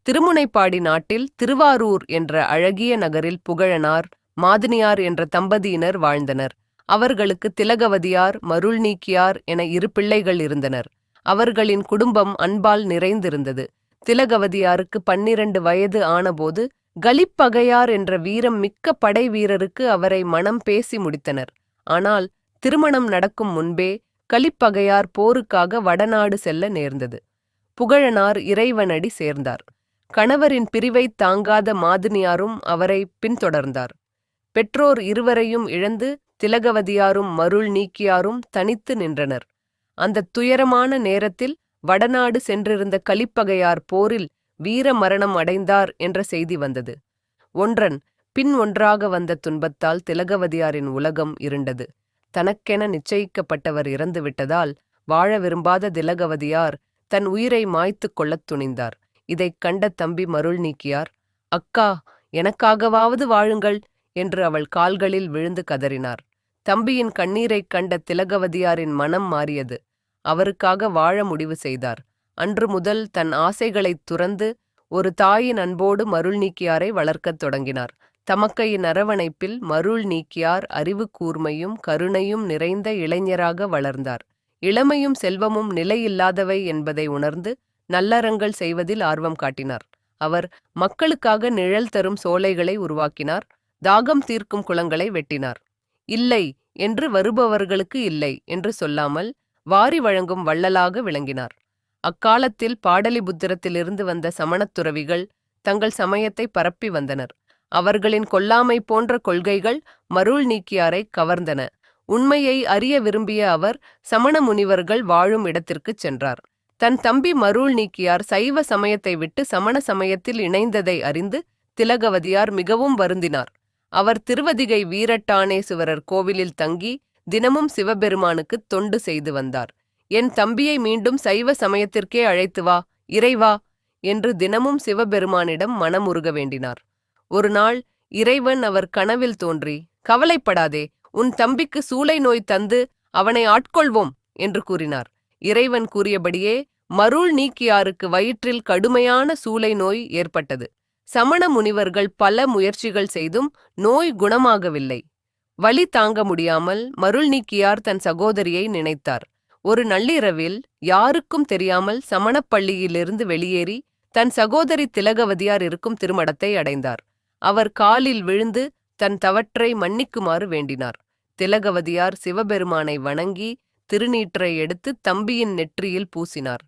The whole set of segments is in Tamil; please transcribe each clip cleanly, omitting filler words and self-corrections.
திருமுனைப்பாடி நாட்டில் திருவாரூர் என்ற அழகிய நகரில் புகழனார் மாதினியார் என்ற தம்பதியினர் வாழ்ந்தனர். அவர்களுக்கு திலகவதியார் மருள்நீக்கியார் என 2 பிள்ளைகள் இருந்தனர். அவர்களின் குடும்பம் அன்பால் நிறைந்திருந்தது. திலகவதியாருக்கு 12 வயது ஆனபோது கலிப்பகையார் என்ற வீரம் மிக்க படை வீரருக்கு அவரை மணம் பேசி முடித்தனர். ஆனால் திருமணம் நடக்கும் முன்பே கலிப்பகையார் போருக்காக வடநாடு செல்ல நேர்ந்தது. புகழனார் இறைவனடி சேர்ந்தார். கணவரின் பிரிவைத் தாங்காத மாதினியாரும் அவரை பின்தொடர்ந்தார். பெற்றோர் இருவரையும் இழந்து திலகவதியாரும் மருள்நீக்கியாரும் தனித்து நின்றனர். அந்த துயரமான நேரத்தில் வடநாடு சென்றிருந்த கலிப்பகையார் போரில் வீர மரணம் அடைந்தார் என்ற செய்தி வந்தது. ஒன்றன் பின் ஒன்றாக வந்த துன்பத்தால் திலகவதியாரின் உலகம் இருண்டது. தனக்கென நிச்சயிக்கப்பட்டவர் இறந்துவிட்டதால் வாழ விரும்பாத திலகவதியார் தன் உயிரை மாய்த்துக் கொள்ளத் துணிந்தார். இதைக் கண்ட தம்பி மருள்நீக்கியார், "அக்கா, எனக்காகவாவது வாழுங்கள்" என்று அவள் கால்களில் விழுந்து கதறினார். தம்பியின் கண்ணீரைக் கண்ட திலகவதியாரின் மனம் மாறியது. அவருக்காக வாழ முடிவு செய்தார். அன்று முதல் தன் ஆசைகளைத் துறந்து ஒரு தாயின் அன்போடு மருள்நீக்கியாரை வளர்க்கத் தொடங்கினார். தமக்கையின் அரவணைப்பில் மருள்நீக்கியார் அறிவு கூர்மையும் கருணையும் நிறைந்த இளைஞராக வளர்ந்தார். இளமையும் செல்வமும் நிலையில்லாதவை என்பதை உணர்ந்து நல்லறங்கள் செய்வதில் ஆர்வம் காட்டினார். அவர் மக்களுக்காக நிழல் தரும் சோலைகளை உருவாக்கினார். தாகம் தீர்க்கும் குளங்களை வெட்டினார். இல்லை என்று வருபவர்களுக்கு இல்லை என்று சொல்லாமல் வாரி வழங்கும் வள்ளலாக விளங்கினார். அக்காலத்தில் பாடலிபுத்திரத்திலிருந்து வந்த சமணத் துறவிகள் தங்கள் சமயத்தை பரப்பி வந்தனர். அவர்களின் கொல்லாமை போன்ற கொள்கைகள் மருள்நீக்கியாரை கவர்ந்தன. உண்மையை அறிய விரும்பிய அவர் சமண முனிவர்கள் வாழும் இடத்திற்குச் சென்றார். தன் தம்பி மருள்நீக்கியார் சைவ சமயத்தை விட்டு சமண சமயத்தில் இணைந்ததை அறிந்து திலகவதியார் மிகவும் வருந்தினார். அவர் திருவதிகை வீரட்டானேசுவரர் கோவிலில் தங்கி தினமும் சிவபெருமானுக்கு தொண்டு செய்து வந்தார். "என் தம்பியை மீண்டும் சைவ சமயத்திற்கே அழைத்து வா, இறைவா" என்று தினமும் சிவபெருமானிடம் மனமுருக வேண்டினார். ஒரு நாள் இறைவன் அவர் கனவில் தோன்றி, "கவலைப்படாதே, உன் தம்பிக்கு சூளை நோய் தந்து அவனை ஆட்கொள்வோம்" என்று கூறினார். இறைவன் கூறியபடியே மருள்நீக்கியாருக்கு வயிற்றில் கடுமையான சூளை நோய் ஏற்பட்டது. சமண முனிவர்கள் பல முயற்சிகள் செய்தும் நோய் குணமாகவில்லை. வலி தாங்க முடியாமல் மருள்நீக்கியார் தன் சகோதரியை நினைத்தார். ஒரு நள்ளிரவில் யாருக்கும் தெரியாமல் சமணப்பள்ளியிலிருந்து வெளியேறி தன் சகோதரி திலகவதியார் இருக்கும் திருமடத்தை அடைந்தார். அவர் காலில் விழுந்து தன் தவற்றை மன்னிக்குமாறு வேண்டினார். திலகவதியார் சிவபெருமானை வணங்கி திருநீற்றை எடுத்து தம்பியின் நெற்றியில் பூசினார்.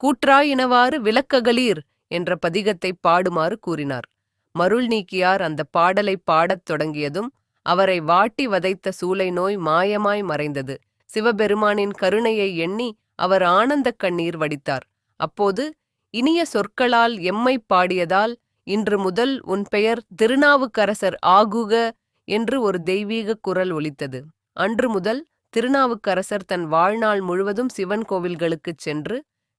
"கூற்றாயினவாறு விளக்ககளீர்" என்ற பதிகத்தை பாடுமாறு கூறினார். மருள்நீக்கியார் அந்த பாடலை பாடத் தொடங்கியதும் அவரை வாட்டி வதைத்த சூளை நோய் மாயமாய் மறைந்தது. சிவபெருமானின் கருணையை எண்ணி அவர் ஆனந்தக் கண்ணீர் வடித்தார். அப்போது இனிய சொற்களால் எம்மை பாடியதால் இன்று முதல் உன் பெயர் திருநாவுக்கரசர் ஆகுக என்று ஒரு தெய்வீக குரல் ஒலித்தது. அன்று முதல் திருநாவுக்கரசர் தன் வாழ்நாள் முழுவதும் சிவன் கோவில்களுக்குச் சென்று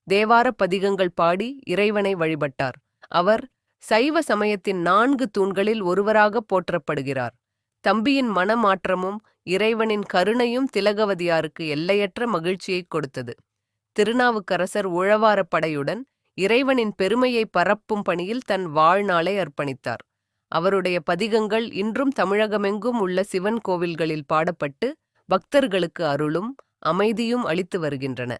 தேவார பதிகங்கள் பாடி இறைவனை வழிபட்டார். அவர் சைவ சமயத்தின் 4 தூண்களில் ஒருவராக போற்றப்படுகிறார். தம்பியின் மனமாற்றமும் இறைவனின் கருணையும் திலகவதியாருக்கு எல்லையற்ற மகிழ்ச்சியைக் கொடுத்தது. திருநாவுக்கரசர் உழவாரப் படையுடன் இறைவனின் பெருமையை பரப்பும் பணியில் தன் வாழ்நாளை அர்ப்பணித்தார். அவருடைய பதிகங்கள் இன்றும் தமிழகமெங்கும் உள்ள சிவன் கோவில்களில் பாடப்பட்டு பக்தர்களுக்கு அருளும் அமைதியும் அளித்து வருகின்றன.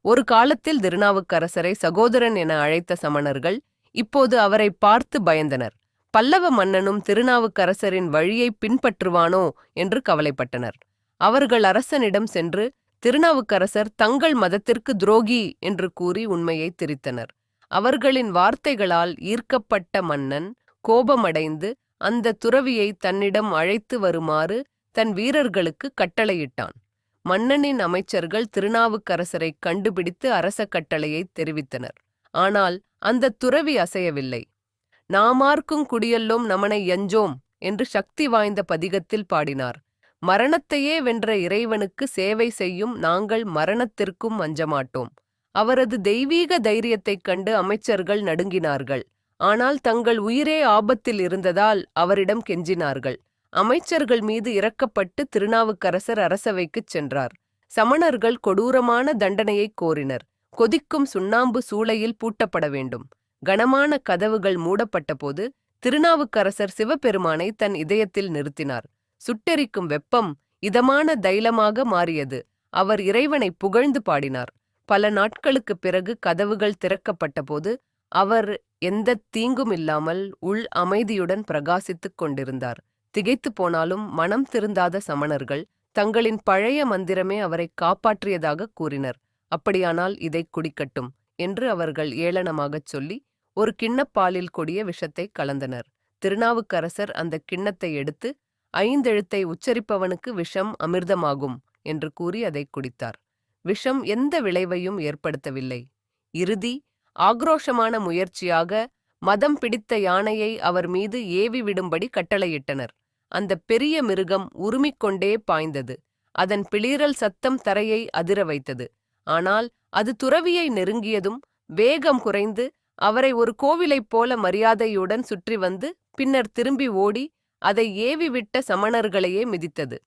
ஒரு காலத்தில் திருநாவுக்கரசரை சகோதரன் என அழைத்த சமணர்கள் இப்போது அவரை பார்த்து பயந்தனர். பல்லவ மன்னனும் திருநாவுக்கரசரின் வழியை பின்பற்றுவானோ என்று கவலைப்பட்டனர். அவர்கள் அரசனிடம் சென்று திருநாவுக்கரசர் தங்கள் மதத்திற்கு துரோகி என்று கூறி உண்மையை திரித்தனர். அவர்களின் வார்த்தைகளால் ஈர்க்கப்பட்ட மன்னன் கோபமடைந்து அந்த துறவியை தன்னிடம் அழைத்து வருமாறு தன் வீரர்களுக்கு கட்டளையிட்டான். மன்னனின் அமைச்சர்கள் திருநாவுக்கரசரை கண்டுபிடித்து அரச கட்டளையை தெரிவித்தனர். ஆனால் அந்த துறவி அசையவில்லை. "நாமார்க்கும் குடியல்லோம் நமனை யஞ்சோம்" என்று சக்தி வாய்ந்த பதிகத்தில் பாடினார். "மரணத்தையே வென்ற இறைவனுக்கு சேவை செய்யும் நாங்கள் மரணத்திற்கும் அஞ்சமாட்டோம்." அவரது தெய்வீக தைரியத்தைக் கண்டு அமைச்சர்கள் நடுங்கினார்கள். ஆனால் தங்கள் உயிரே ஆபத்தில் இருந்ததால் அவரிடம் கெஞ்சினார்கள். அமைச்சர்கள் மீது இரக்கப்பட்டு திருநாவுக்கரசர் அரசவைக்குச் சென்றார். சமணர்கள் கொடூரமான தண்டனையை கோரினர். கொதிக்கும் சுண்ணாம்பு சூளையில் பூட்டப்பட வேண்டும். கனமான கதவுகள் மூடப்பட்டபோது திருநாவுக்கரசர் சிவபெருமானை தன் இதயத்தில் நிறுத்தினார். சுட்டெரிக்கும் வெப்பம் இதமான தைலமாக மாறியது. அவர் இறைவனை புகழ்ந்து பாடினார். பல நாட்களுக்குப் பிறகு கதவுகள் திறக்கப்பட்டபோது அவர் எந்த தீங்குமில்லாமல் உள் அமைதியுடன் பிரகாசித்துக் கொண்டிருந்தார். திகைத்துப் போனாலும் மனம் திருந்தாத சமணர்கள் தங்களின் பழைய மந்திரமே அவரை காப்பாற்றியதாக கூறினர். அப்படியானால் இதை குடிக்கட்டும் என்று அவர்கள் ஏளனமாகச் சொல்லி ஒரு கிண்ணப்பாலில் கொடிய விஷத்தை கலந்தனர். திருநாவுக்கரசர் அந்த கிண்ணத்தை எடுத்து 5 எழுத்தை உச்சரிப்பவனுக்கு விஷம் அமிர்தமாகும் என்று கூறி அதை குடித்தார். விஷம் எந்த விளைவையும் ஏற்படுத்தவில்லை. இறுதி ஆக்ரோஷமான முயற்சியாக மதம் பிடித்த யானையை அவர் மீது ஏவி விடும்படி கட்டளையிட்டனர். அந்த பெரிய மிருகம் உருமிக்கொண்டே பாய்ந்தது. அதன் பிளிரல் சத்தம் தரையை அதிர வைத்தது. ஆனால் அது துறவியை நெருங்கியதும் வேகம் குறைந்து அவரை ஒரு கோவிலைப் போல மரியாதையுடன் சுற்றி வந்து பின்னர் திரும்பி ஓடி அதை ஏவிவிட்ட சமணர்களையே மிதித்தது.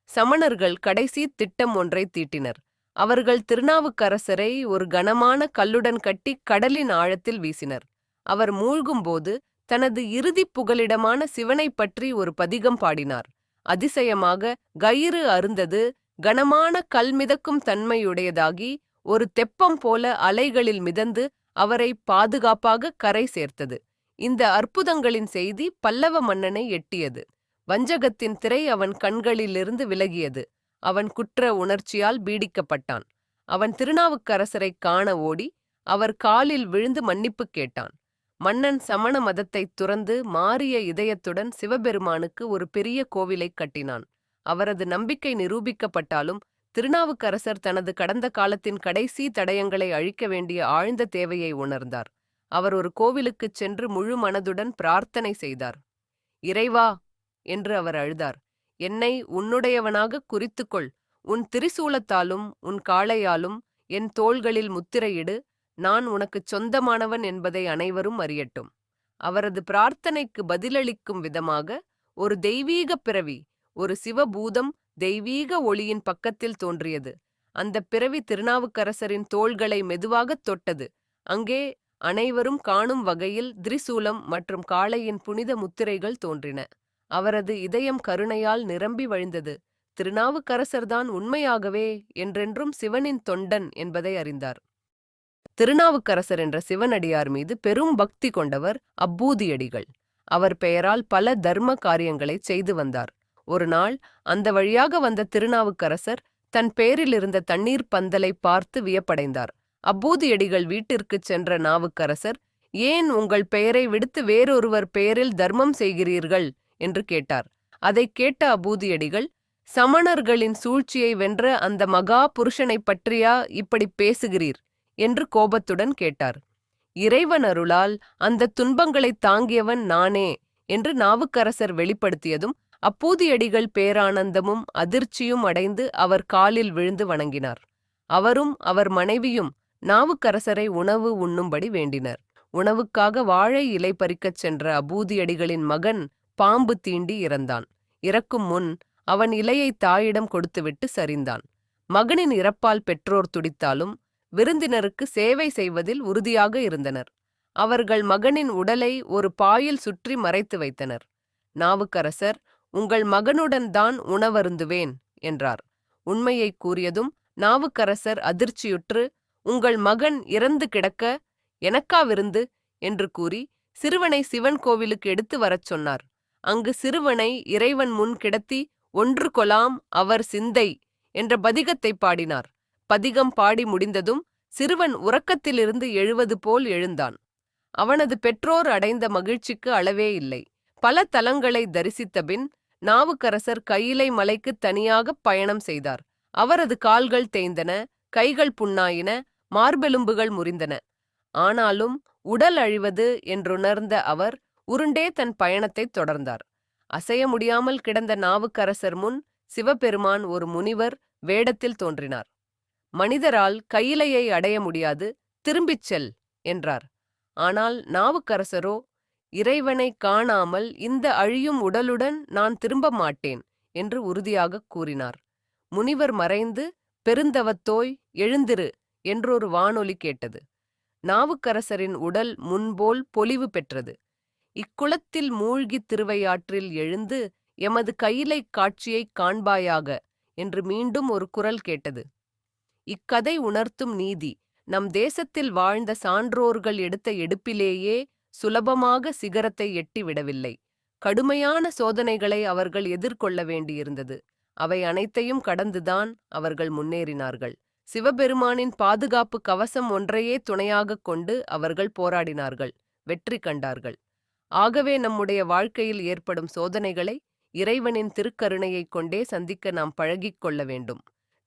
சமணர்கள் கடைசி திட்டம் ஒன்றை தீட்டினர். அவர்கள் திருநாவுக்கரசரை ஒரு கனமான கல்லுடன் கட்டி கடலின் ஆழத்தில் வீசினர். அவர் மூழ்கும்போது தனது இறுதிப் புகலிடமான சிவனைப் பற்றி ஒரு பதிகம் பாடினார். அதிசயமாக கயிறு அருந்தது கனமான கல் மிதக்கும் தன்மையுடையதாகி ஒரு தெப்பம் போல அலைகளில் மிதந்து அவரை பாதுகாப்பாக கரை சேர்த்தது. இந்த அற்புதங்களின் செய்தி பல்லவ மன்னனை எட்டியது. வஞ்சகத்தின் திரை அவன் கண்களிலிருந்து விலகியது. அவன் குற்ற உணர்ச்சியால் பீடிக்கப்பட்டான். அவன் திருநாவுக்கரசரைக் காண ஓடி அவர் காலில் விழுந்து மன்னிப்பு கேட்டான். மன்னன் சமண மதத்தைத் துறந்து மாறிய இதயத்துடன் சிவபெருமானுக்கு ஒரு பெரிய கோவிலைக் கட்டினான். அவரது நம்பிக்கை நிரூபிக்கப்பட்டாலும் திருநாவுக்கரசர் தனது கடந்த காலத்தின் கடைசி தடயங்களை அழிக்க வேண்டிய ஆழ்ந்த தேவையை உணர்ந்தார். அவர் ஒரு கோவிலுக்குச் சென்று முழு மனதுடன் பிரார்த்தனை செய்தார். இறைவா என்று அவர் அழுதார். என்னை உன்னுடையவனாக குறித்துக்கொள். உன் திரிசூலத்தாலும் உன் காளையாலும் என் தோள்களில் முத்திரையிடு. நான் உனக்குச் சொந்தமானவன் என்பதை அனைவரும் அறியட்டும். அவரது பிரார்த்தனைக்கு பதிலளிக்கும் விதமாக ஒரு தெய்வீகப் பிறவி, ஒரு சிவபூதம் தெய்வீக ஒளியின் பக்கத்தில் தோன்றியது. அந்த பிறவி திருநாவுக்கரசரின் தோள்களை மெதுவாகத் தொட்டது. அங்கே அனைவரும் காணும் வகையில் திரிசூலம் மற்றும் காளையின் புனித முத்திரைகள் தோன்றின. அவரது இதயம் கருணையால் நிரம்பி வழிந்தது. திருநாவுக்கரசர்தான் உண்மையாகவே என்றென்றும் சிவனின் தொண்டன் என்பதை அறிந்தார். திருநாவுக்கரசர் என்ற சிவனடியார் மீது பெரும் பக்தி கொண்டவர் அப்பூதியடிகள். அவர் பெயரால் பல தர்ம காரியங்களை செய்து வந்தார். ஒரு நாள் அந்த வழியாக வந்த திருநாவுக்கரசர் தன் பேரில் இருந்த தண்ணீர் பந்தலை பார்த்து வியப்படைந்தார். அப்பூதியடிகள் வீட்டிற்குச் சென்ற நாவுக்கரசர், ஏன் உங்கள் பெயரை விடுத்து வேறொருவர் பெயரில் தர்மம் செய்கிறீர்கள் என்று கேட்டார். அதைக் கேட்ட அப்பூதியடிகள், சமணர்களின் சூழ்ச்சியை வென்ற அந்த மகா புருஷனைப் பற்றியா இப்படி பேசுகிறீர் என்று கோபத்துடன் கேட்டார். இறைவன் அருளால் அந்த துன்பங்களைத் தாங்கியவன் நானே என்று நாவுக்கரசர் வெளிப்படுத்தியதும் அப்பூதியடிகள் பேரானந்தமும் அதிர்ச்சியும் அடைந்து அவர் காலில் விழுந்து வணங்கினார். அவரும் அவர் மனைவியும் நாவுக்கரசரை உணவு உண்ணும்படி வேண்டினர். உணவுக்காக வாழை இலை பறிக்கச் சென்ற அப்பூதியடிகளின் மகன் பாம்பு தீண்டி இறந்தான். இறக்கும் முன் அவன் இலையை தாயிடம் கொடுத்துவிட்டு சரிந்தான். மகனின் இறப்பால் பெற்றோர் துடித்தாலும் விருந்தினருக்கு சேவை செய்வதில் உறுதியாக இருந்தனர். அவர்கள் மகனின் உடலை ஒரு பாயில் சுற்றி மறைத்து வைத்தனர். நாவுக்கரசர், உங்கள் மகனுடன் தான் உணவருந்துவேன் என்றார். உண்மையை கூறியதும் நாவுக்கரசர் அதிர்ச்சியுற்று, உங்கள் மகன் இறந்து கிடக்க எனக்கா விருந்து என்று கூறி சிறுவனை சிவன் கோவிலுக்கு எடுத்து வரச் சொன்னார். அங்கு சிறுவனை இறைவன் முன் கிடத்தி ஒன்று கொலாம் அவர் சிந்தை என்ற பதிகத்தை பாடினார். பதிகம் பாடி முடிந்ததும் சிறுவன் உறக்கத்திலிருந்து எழுவது போல் எழுந்தான். அவனது பெற்றோர் அடைந்த மகிழ்ச்சிக்கு அளவே இல்லை. பல தலங்களை தரிசித்தபின் நாவுக்கரசர் கயிலை மலைக்கு தனியாகப் பயணம் செய்தார். அவரது கால்கள் தேய்ந்தன, கைகள் புண்ணாயின, மார்பெலும்புகள் முறிந்தன. ஆனாலும் உடல் அழிவது என்றுணர்ந்த அவர் உருண்டே தன் பயணத்தைத் தொடர்ந்தார். அசைய முடியாமல் கிடந்த நாவுக்கரசர் முன் சிவபெருமான் ஒரு முனிவர் வேடத்தில் தோன்றினார். மனிதரால் கயிலையை அடைய முடியாது, திரும்பிச் செல் என்றார். ஆனால் நாவுக்கரசரோ, இறைவனை காணாமல் இந்த அழியும் உடலுடன் நான் திரும்ப மாட்டேன் என்று உறுதியாகக் கூறினார். முனிவர் மறைந்து, பெருந்தவத்தோய் எழுந்திரு என்றொரு வானொலி கேட்டது. நாவுக்கரசரின் உடல் முன்போல் பொலிவு பெற்றது. இக்குளத்தில் மூழ்கித் திருவையாற்றில் எழுந்து எமது கையிலைக் காட்சியைக் காண்பாயாக என்று மீண்டும் ஒரு குரல் கேட்டது. இக்கதை உணர்த்தும் நீதி நம் தேசத்தில் வாழ்ந்த சான்றோர்கள் எடுத்த எடுப்பிலேயே சுலபமாக சிகரத்தை எட்டிவிடவில்லை. கடுமையான சோதனைகளை அவர்கள் எதிர்கொள்ள வேண்டியிருந்தது. அவை அனைத்தையும் கடந்துதான் அவர்கள் முன்னேறினார்கள். சிவபெருமானின் பாதுகாப்பு கவசம் ஒன்றையே துணையாகக் கொண்டு அவர்கள் போராடினார்கள், வெற்றி கண்டார்கள். ஆகவே நம்முடைய வாழ்க்கையில் ஏற்படும் சோதனைகளை இறைவனின் திருக்கருணையைக் கொண்டே சந்திக்க நாம் பழகிக் கொள்ள வேண்டும்.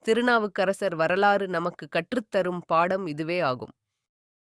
திருநாவுக்கரசர் வரலாறு நமக்கு கற்றுத்தரும் பாடம் இதுவே ஆகும்.